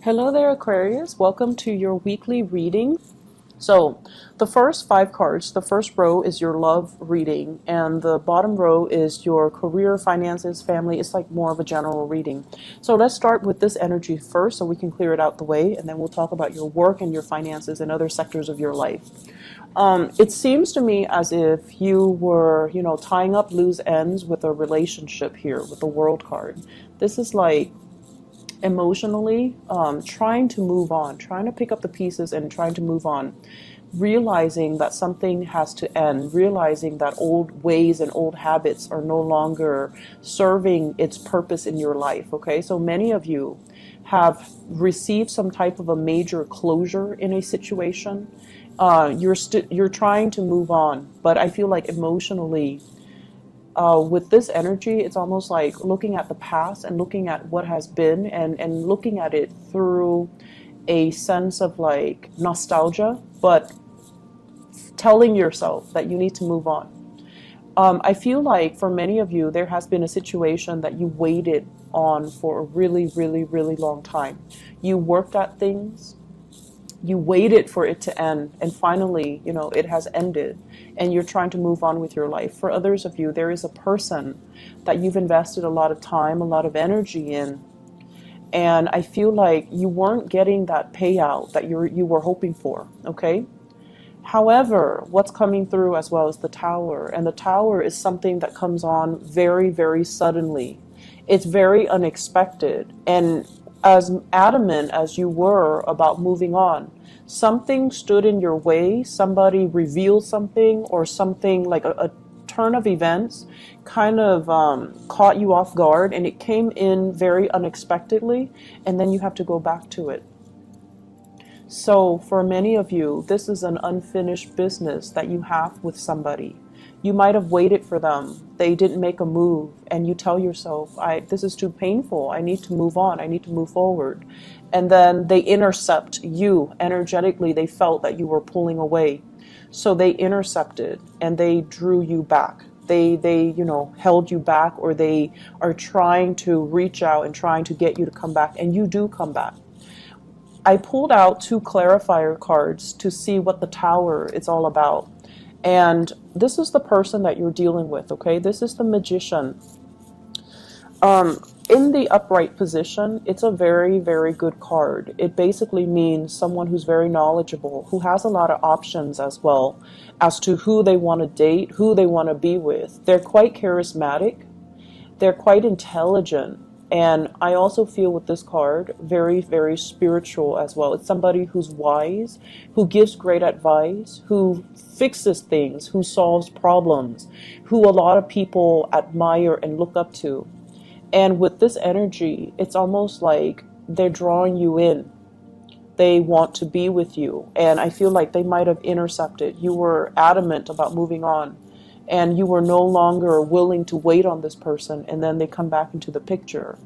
Hello there, Aquarius. Welcome to your weekly reading. So, the first 5 cards, the first row is your love reading, and the bottom row is your career, finances, family. It's like more of a general reading. So, let's start with this energy first so we can clear it out the way, and then we'll talk about your work and your finances and other sectors of your life. It seems to me as if you were, tying up loose ends with a relationship here with the World card. This is like emotionally trying to move on, trying to pick up the pieces and trying to move on, realizing that something has to end, realizing that old ways and old habits are no longer serving its purpose in your life. Okay, so many of you have received some type of a major closure in a situation. You're trying to move on, but I feel like emotionally, with this energy, it's almost like looking at the past and looking at what has been, and looking at it through a sense of like nostalgia, but telling yourself that you need to move on. I feel like for many of you, there has been a situation that you waited on for a really, really, really long time. You worked at things, you waited for it to end, and finally, it has ended, and you're trying to move on with your life. For others of you, there is a person that you've invested a lot of time, a lot of energy in, and I feel like you weren't getting that payout that you were hoping for. Okay. However, what's coming through as well is the Tower, and the Tower is something that comes on very, very suddenly. It's very unexpected, and as adamant as you were about moving on, something stood in your way, somebody revealed something, or something like a turn of events kind of caught you off guard, and it came in very unexpectedly, and then you have to go back to it. So for many of you, this is an unfinished business that you have with somebody. You might have waited for them. They didn't make a move, and you tell yourself, this is too painful. I need to move on. I need to move forward. And then they intercept you energetically. They felt that you were pulling away. So they intercepted and they drew you back. They held you back, or they are trying to reach out and trying to get you to come back, and you do come back. I pulled out 2 clarifier cards to see what the Tower is all about. And this is the person that you're dealing with, okay? This is the Magician. In the upright position, it's a very, very good card. It basically means someone who's very knowledgeable, who has a lot of options as well as to who they want to date, who they want to be with. They're quite charismatic. They're quite intelligent. And I also feel with this card, very, very spiritual as well. It's somebody who's wise, who gives great advice, who fixes things, who solves problems, who a lot of people admire and look up to. And with this energy, it's almost like they're drawing you in. They want to be with you. And I feel like they might have intercepted. You were adamant about moving on, and you were no longer willing to wait on this person, and then they come back into the picture.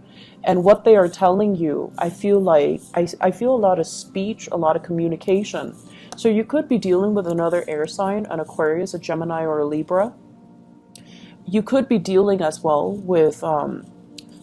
And what they are telling you, I feel like, I feel a lot of speech, a lot of communication. So you could be dealing with another air sign, an Aquarius, a Gemini, or a Libra. You could be dealing as well with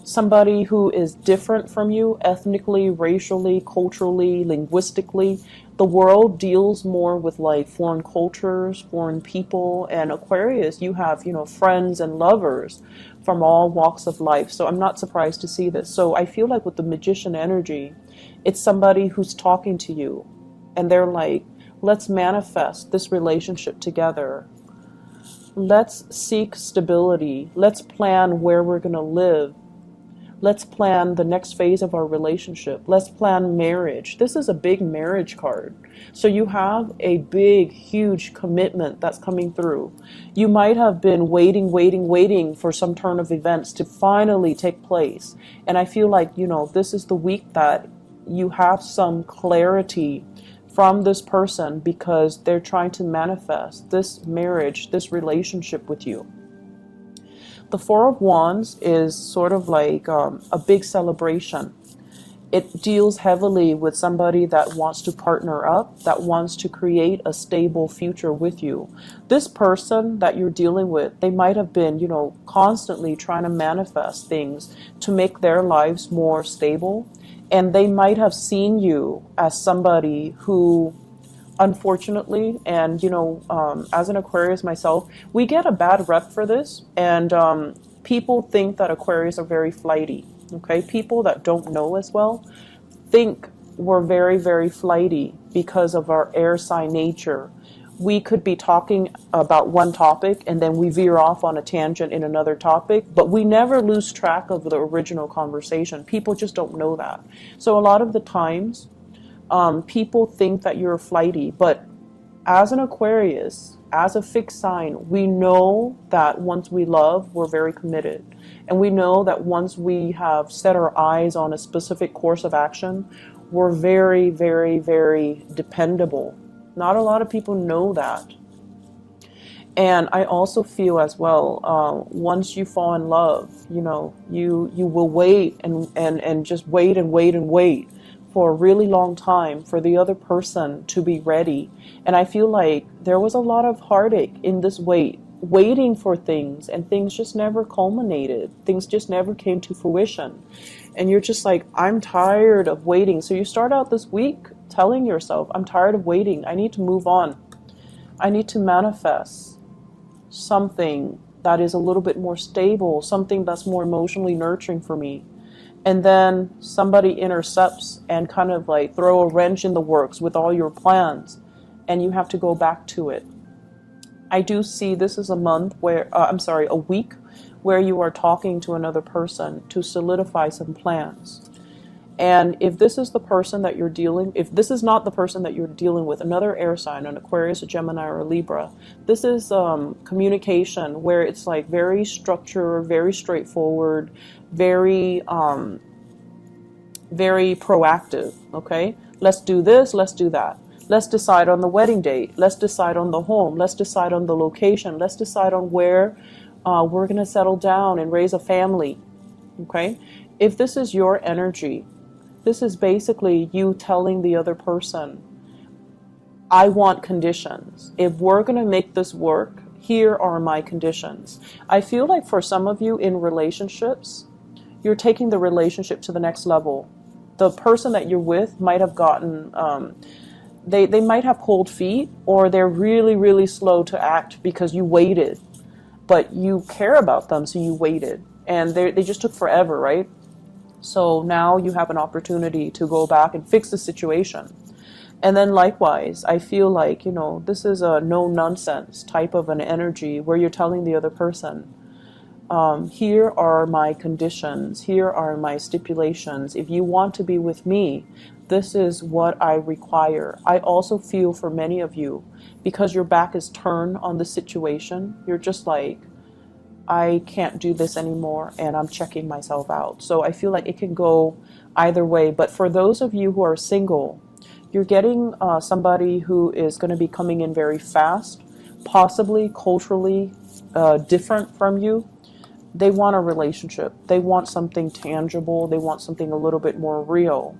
somebody who is different from you ethnically, racially, culturally, linguistically. The world deals more with like foreign cultures, foreign people, and Aquarius, you have, friends and lovers from all walks of life. So I'm not surprised to see this. So I feel like with the Magician energy, it's somebody who's talking to you, and they're like, let's manifest this relationship together. Let's seek stability. Let's plan where we're going to live. Let's plan the next phase of our relationship. Let's plan marriage. This is a big marriage card. So you have a big, huge commitment that's coming through. You might have been waiting for some turn of events to finally take place. And I feel like, this is the week that you have some clarity from this person, because they're trying to manifest this marriage, this relationship with you. The Four of Wands is sort of like a big celebration. It deals heavily with somebody that wants to partner up, that wants to create a stable future with you. This person that you're dealing with, they might have been, constantly trying to manifest things to make their lives more stable. And they might have seen you as somebody who, unfortunately, and as an Aquarius myself, we get a bad rep for this, and people think that Aquarius are very flighty. Okay, people that don't know as well think we're very, very flighty because of our air sign nature. We could be talking about one topic and then we veer off on a tangent in another topic, but we never lose track of the original conversation. People just don't know that. So a lot of the times, people think that you're flighty, but as an Aquarius, as a fixed sign, we know that once we love, we're very committed. And we know that once we have set our eyes on a specific course of action, we're very, very, very dependable. Not a lot of people know that. And I also feel as well, once you fall in love, you will wait and just wait and wait and wait for a really long time for the other person to be ready. And I feel like there was a lot of heartache in this waiting for things, and things just never culminated. Things just never came to fruition. And you're just like, I'm tired of waiting. So you start out this week telling yourself, I'm tired of waiting. I need to move on. I need to manifest something that is a little bit more stable, something that's more emotionally nurturing for me. And then somebody intercepts and kind of like throw a wrench in the works with all your plans, and you have to go back to it. I do see this is a a week where you are talking to another person to solidify some plans. And if this is the person that if this is not the person that you're dealing with, another air sign, an Aquarius, a Gemini, or a Libra, this is communication where it's like very structured, very straightforward, very proactive. Okay, let's do this, let's do that. Let's decide on the wedding date. Let's decide on the home. Let's decide on the location. Let's decide on where we're going to settle down and raise a family. Okay? If this is your energy, this is basically you telling the other person, I want conditions. If we're going to make this work, here are my conditions. I feel like for some of you in relationships, you're taking the relationship to the next level. The person that you're with might have gotten... They might have cold feet, or they're really, really slow to act because you waited. But you care about them, so you waited. And they just took forever, right? So now you have an opportunity to go back and fix the situation. And then likewise, I feel like, this is a no-nonsense type of an energy where you're telling the other person, here are my conditions, here are my stipulations. If you want to be with me, this is what I require. I also feel for many of you, because your back is turned on the situation, you're just like, I can't do this anymore and I'm checking myself out. So I feel like it can go either way. But for those of you who are single, you're getting somebody who is going to be coming in very fast, possibly culturally different from you. They want a relationship. They want something tangible. They want something a little bit more real.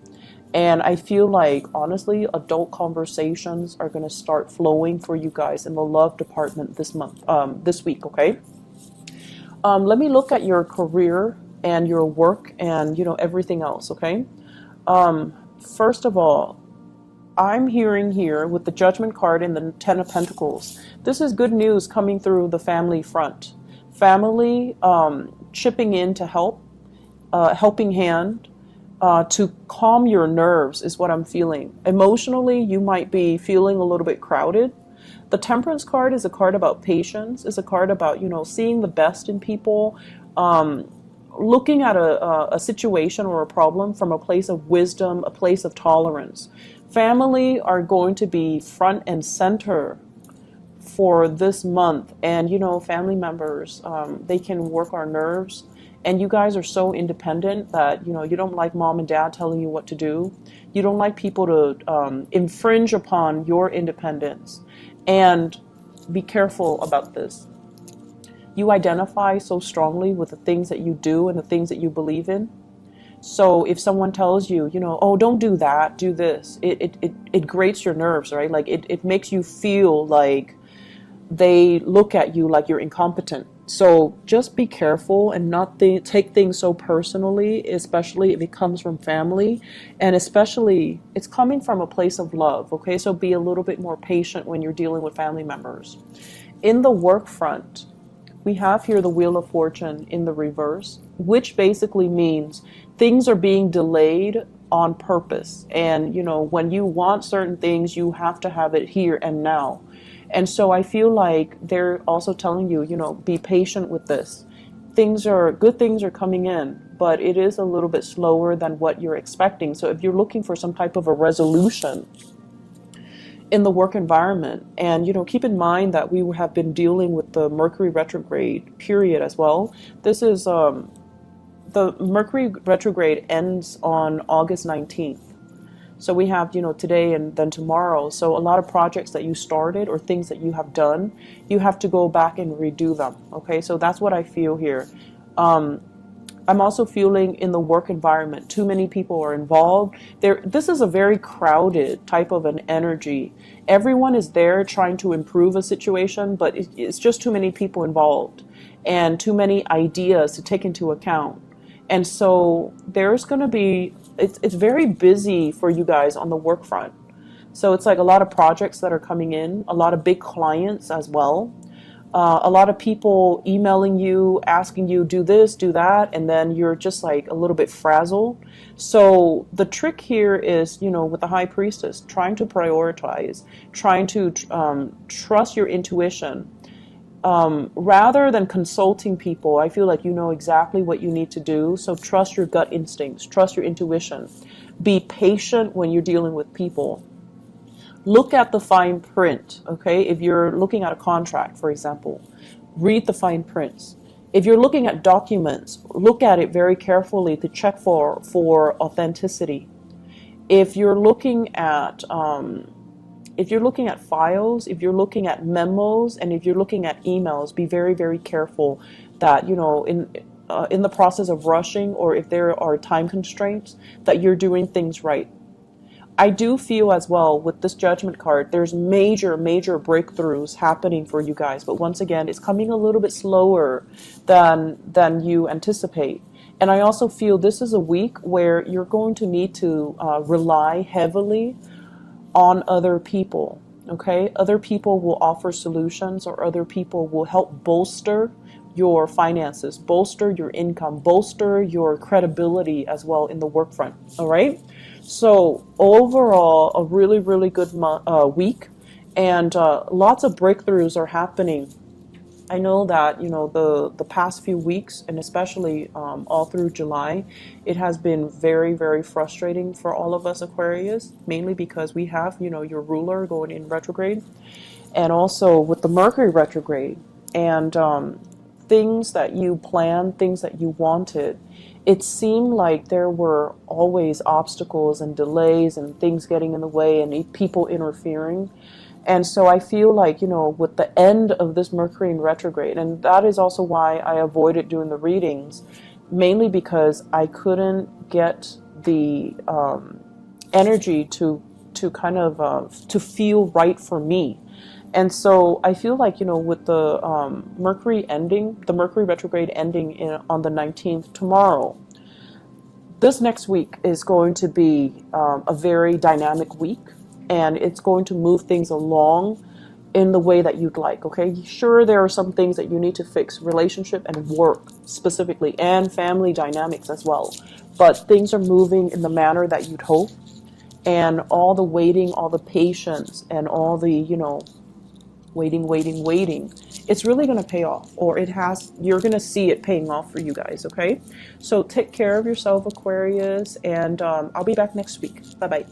And I feel like, honestly, adult conversations are going to start flowing for you guys in the love department this week, okay? Let me look at your career and your work and, everything else, okay? First of all, I'm hearing here with the Judgment card and the Ten of Pentacles, this is good news coming through the family front. Family chipping in to help, helping hand, to calm your nerves is what I'm feeling. Emotionally, you might be feeling a little bit crowded. The Temperance card is a card about patience, is a card about, seeing the best in people, looking at a situation or a problem from a place of wisdom, a place of tolerance. Family are going to be front and center for this month. And, family members, they can work our nerves. And you guys are so independent that, you don't like mom and dad telling you what to do. You don't like people to infringe upon your independence. And be careful about this. You identify so strongly with the things that you do and the things that you believe in. So if someone tells you, oh, don't do that, do this, it grates your nerves, right? Like it makes you feel like they look at you like you're incompetent. So just be careful and not take things so personally, especially if it comes from family, and especially it's coming from a place of love, okay? So be a little bit more patient when you're dealing with family members. In the work front, we have here the Wheel of Fortune in the reverse, which basically means things are being delayed on purpose. And, when you want certain things, you have to have it here and now. And so I feel like they're also telling you, be patient with this. Good things are coming in, but it is a little bit slower than what you're expecting. So if you're looking for some type of a resolution in the work environment, and keep in mind that we have been dealing with the Mercury retrograde period as well. This is the Mercury retrograde ends on August 19th. So we have, today and then tomorrow. So a lot of projects that you started or things that you have done, you have to go back and redo them. Okay, so that's what I feel here. I'm also feeling in the work environment, too many people are involved. This is a very crowded type of an energy. Everyone is there trying to improve a situation, but it's just too many people involved and too many ideas to take into account. And so there's going to be, it's very busy for you guys on the work front. So it's like a lot of projects that are coming in, a lot of big clients as well. A lot of people emailing you, asking you, do this, do that, and then you're just like a little bit frazzled. So the trick here is, with the High Priestess, trying to prioritize, trying to trust your intuition. Rather than consulting people, I feel like you know exactly what you need to do. So trust your gut instincts, trust your intuition. Be patient when you're dealing with people. Look at the fine print, okay? If you're looking at a contract, for example, read the fine prints. If you're looking at documents, look at it very carefully to check for authenticity. If you're looking at files, if you're looking at memos, and if you're looking at emails, be very, very careful that, in the process of rushing, or if there are time constraints, that you're doing things right. I do feel as well with this Judgment card, there's major, major breakthroughs happening for you guys. But once again, it's coming a little bit slower than you anticipate. And I also feel this is a week where you're going to need to rely heavily on other people. Okay, other people will offer solutions, or other people will help bolster your finances, bolster your income, bolster your credibility as well in the work front. All right. So overall, a really, really good week, and lots of breakthroughs are happening. I know that, the past few weeks, and especially all through July, it has been very, very frustrating for all of us Aquarius, mainly because we have, your ruler going in retrograde, and also with the Mercury retrograde, and things that you planned, things that you wanted. It seemed like there were always obstacles and delays and things getting in the way and people interfering. And so I feel like, with the end of this Mercury in retrograde, and that is also why I avoided doing the readings, mainly because I couldn't get the energy to kind of to feel right for me. And so I feel like, with the Mercury ending, the Mercury retrograde ending on the 19th tomorrow, this next week is going to be a very dynamic week, and it's going to move things along in the way that you'd like, okay? Sure, there are some things that you need to fix, relationship and work specifically, and family dynamics as well. But things are moving in the manner that you'd hope, and all the waiting, all the patience, and all the, waiting, it's really going to pay off, or you're going to see it paying off for you guys, okay? So take care of yourself, Aquarius, and I'll be back next week. Bye-bye.